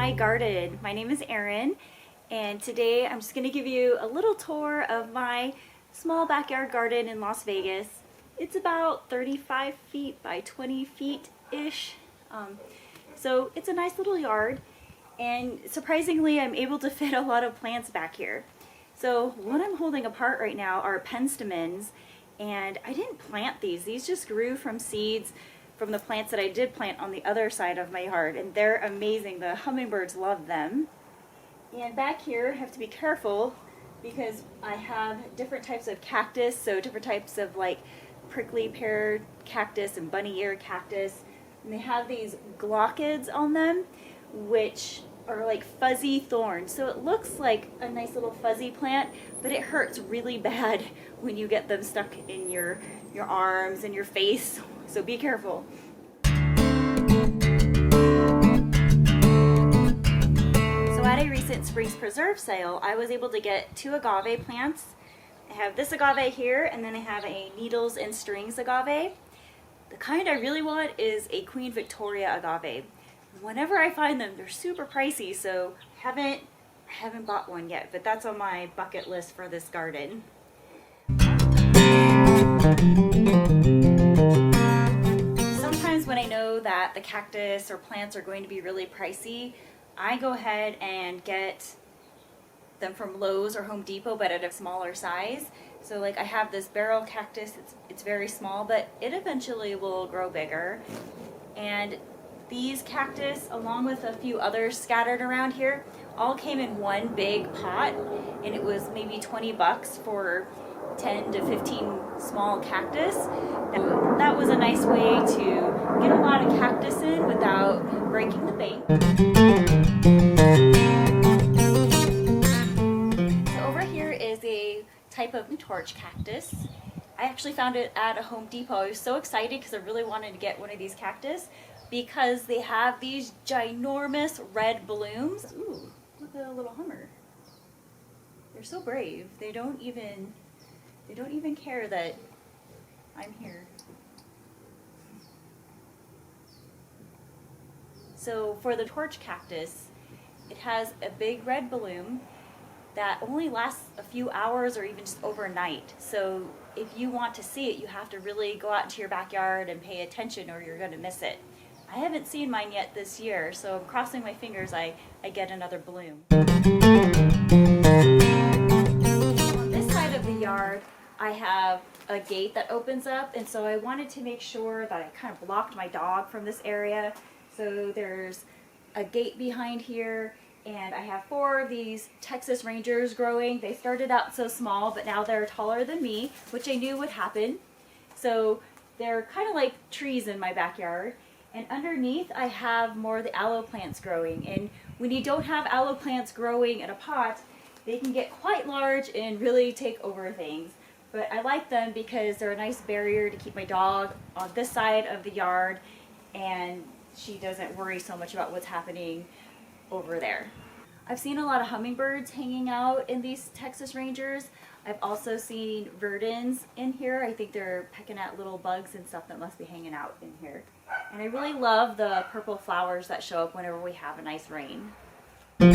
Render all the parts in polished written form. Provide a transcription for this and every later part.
my garden. My name is Erin, and today I'm just going to give you a little tour of my small backyard garden in Las Vegas. It's about 35 feet by 20 feet-ish, so it's a nice little yard, and surprisingly I'm able to fit a lot of plants back here. So what I'm holding apart right now are penstemons, and I didn't plant these. These just grew from seeds from the plants that I did plant on the other side of my yard, and they're amazing. The hummingbirds love them. And back here I have to be careful because I have different types of cactus, so different types of like prickly pear cactus and bunny ear cactus, and they have these glaucids on them, which are like fuzzy thorns. So it looks like a nice little fuzzy plant, but it hurts really bad when you get them stuck in your arms and your face. So be careful. So at a recent Springs Preserve sale, I was able to get 2 agave plants. I have this agave here, and then I have a needles and strings agave. The kind I really want is a Queen Victoria agave. Whenever I find them, they're super pricey, so I haven't bought one yet, but that's on my bucket list for this garden. Sometimes when I know that the cactus or plants are going to be really pricey, I go ahead and get them from Lowe's or Home Depot, but at a smaller size. So like I have this barrel cactus, it's very small, but it eventually will grow bigger. And these cactus, along with a few others scattered around here, all came in one big pot, and it was maybe 20 bucks for 10 to 15 small cactus. That was a nice way to get a lot of cactus in without breaking the bank. So over here is a type of torch cactus. I actually found it at a Home Depot. I was so excited because I really wanted to get one of these cactus because they have these ginormous red blooms. Ooh, look at a little hummer. They're so brave. They don't even care that I'm here. So for the torch cactus, it has a big red bloom that only lasts a few hours or even just overnight. So if you want to see it, you have to really go out into your backyard and pay attention or you're going to miss it. I haven't seen mine yet this year, so I'm crossing my fingers I get another bloom. On this side of the yard, I have a gate that opens up, and so I wanted to make sure that I kind of blocked my dog from this area. So there's a gate behind here, and I have 4 of these Texas Rangers growing. They started out so small, but now they're taller than me, which I knew would happen. So they're kind of like trees in my backyard. And underneath I have more of the aloe plants growing. And when you don't have aloe plants growing in a pot, they can get quite large and really take over things. But I like them because they're a nice barrier to keep my dog on this side of the yard, and she doesn't worry so much about what's happening over there. I've seen a lot of hummingbirds hanging out in these Texas Rangers. I've also seen verdins in here. I think they're pecking at little bugs and stuff that must be hanging out in here. And I really love the purple flowers that show up whenever we have a nice rain. The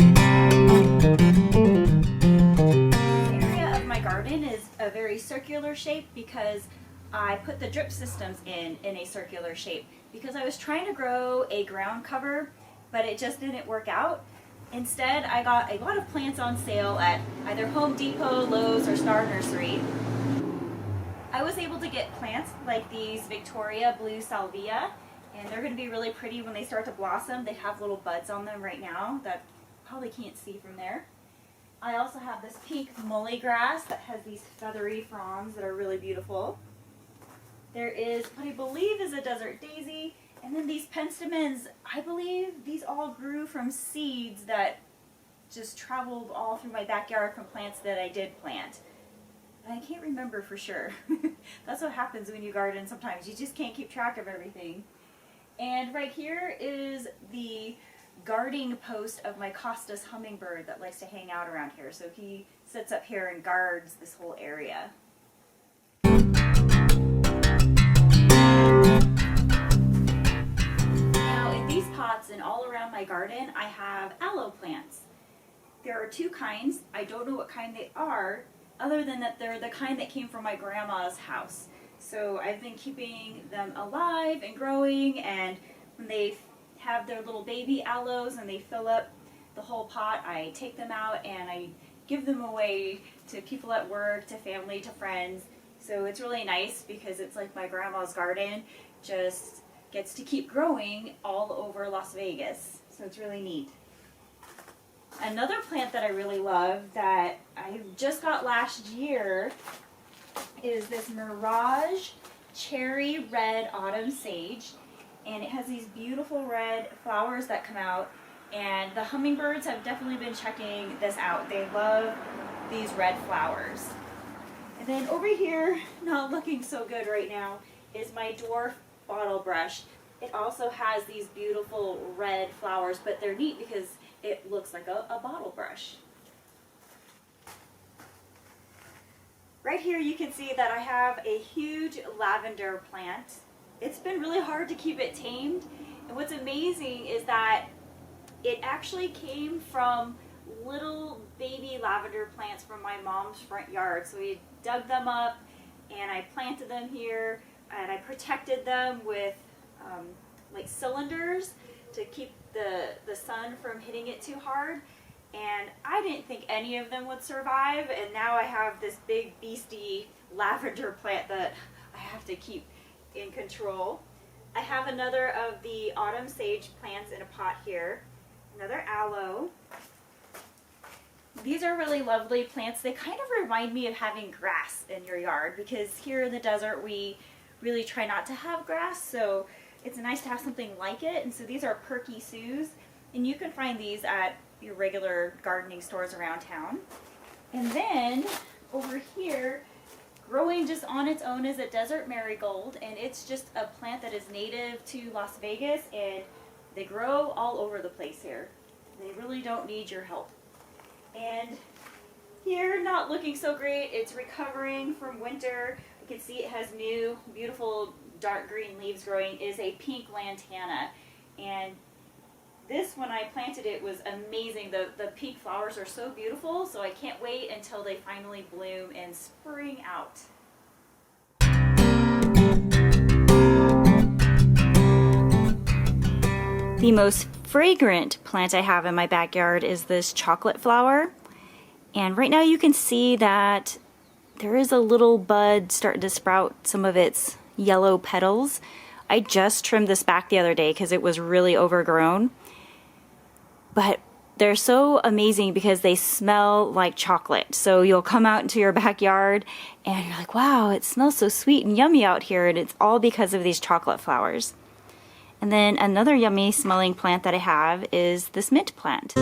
area of my garden is a very circular shape because I put the drip systems in a circular shape because I was trying to grow a ground cover, but it just didn't work out. Instead, I got a lot of plants on sale at either Home Depot, Lowe's, or Star Nursery. I was able to get plants like these Victoria Blue Salvia, and they're going to be really pretty when they start to blossom. They have little buds on them right now that you probably can't see from there. I also have this pink mully grass that has these feathery fronds that are really beautiful. There is what I believe is a desert daisy. And then these penstemons, I believe these all grew from seeds that just traveled all through my backyard from plants that I did plant. But I can't remember for sure. That's what happens when you garden sometimes. You just can't keep track of everything. And right here is the guarding post of my Costas hummingbird that likes to hang out around here. So he sits up here and guards this whole area. my garden, I have aloe plants. There are two kinds. I don't know what kind they are, other than that they're the kind that came from my grandma's house. So I've been keeping them alive and growing, and when they have their little baby aloes and they fill up the whole pot, I take them out and I give them away to people at work, to family, to friends. So it's really nice because it's like my grandma's garden just gets to keep growing all over Las Vegas. So it's really neat. Another plant that I really love that I just got last year is this Mirage Cherry Red Autumn Sage. And it has these beautiful red flowers that come out. And the hummingbirds have definitely been checking this out. They love these red flowers. And then over here, not looking so good right now, is my dwarf bottle brush. It also has these beautiful red flowers, but they're neat because it looks like a bottle brush. Right here you can see that I have a huge lavender plant. It's been really hard to keep it tamed, and what's amazing is that it actually came from little baby lavender plants from my mom's front yard. So we dug them up and I planted them here, and I protected them with like cylinders to keep the sun from hitting it too hard. And I didn't think any of them would survive, and now I have this big beastie lavender plant that I have to keep in control. I have another of the autumn sage plants in a pot here, another aloe. These are really lovely plants. They kind of remind me of having grass in your yard, because here in the desert we really try not to have grass, so it's nice to have something like it. And so these are Perky Sues, and you can find these at your regular gardening stores around town. And then over here, growing just on its own, is a desert marigold, and it's just a plant that is native to Las Vegas, and they grow all over the place here. They really don't need your help. And here, not looking so great. It's recovering from winter. You can see it has new, beautiful dark green leaves growing. It is a pink lantana. And this, when I planted it, was amazing. The pink flowers are so beautiful, so I can't wait until they finally bloom and spring out. The most fragrant plant I have in my backyard is this chocolate flower. And right now you can see that there is a little bud starting to sprout some of its yellow petals. I just trimmed this back the other day because it was really overgrown. But they're so amazing because they smell like chocolate. So you'll come out into your backyard and you're like, wow, it smells so sweet and yummy out here, and it's all because of these chocolate flowers. And then another yummy smelling plant that I have is this mint plant.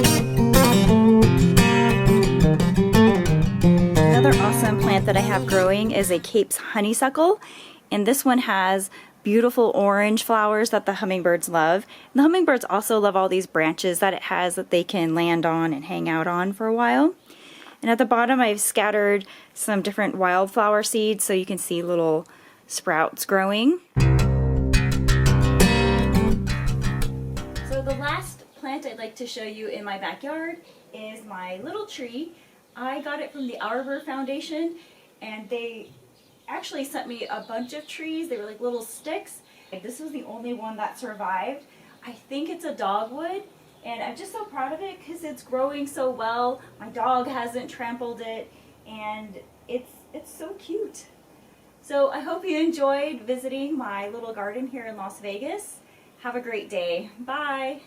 Another awesome plant that I have growing is a Cape's honeysuckle, and this one has beautiful orange flowers that the hummingbirds love. And the hummingbirds also love all these branches that it has that they can land on and hang out on for a while. And at the bottom I've scattered some different wildflower seeds so you can see little sprouts growing. So the last plant I'd like to show you in my backyard is my little tree. I got it from the Arbor Foundation, and they actually sent me a bunch of trees. They were like little sticks. This was the only one that survived. I think it's a dogwood, and I'm just so proud of it because it's growing so well. My dog hasn't trampled it, and it's so cute. So I hope you enjoyed visiting my little garden here in Las Vegas. Have a great day. Bye.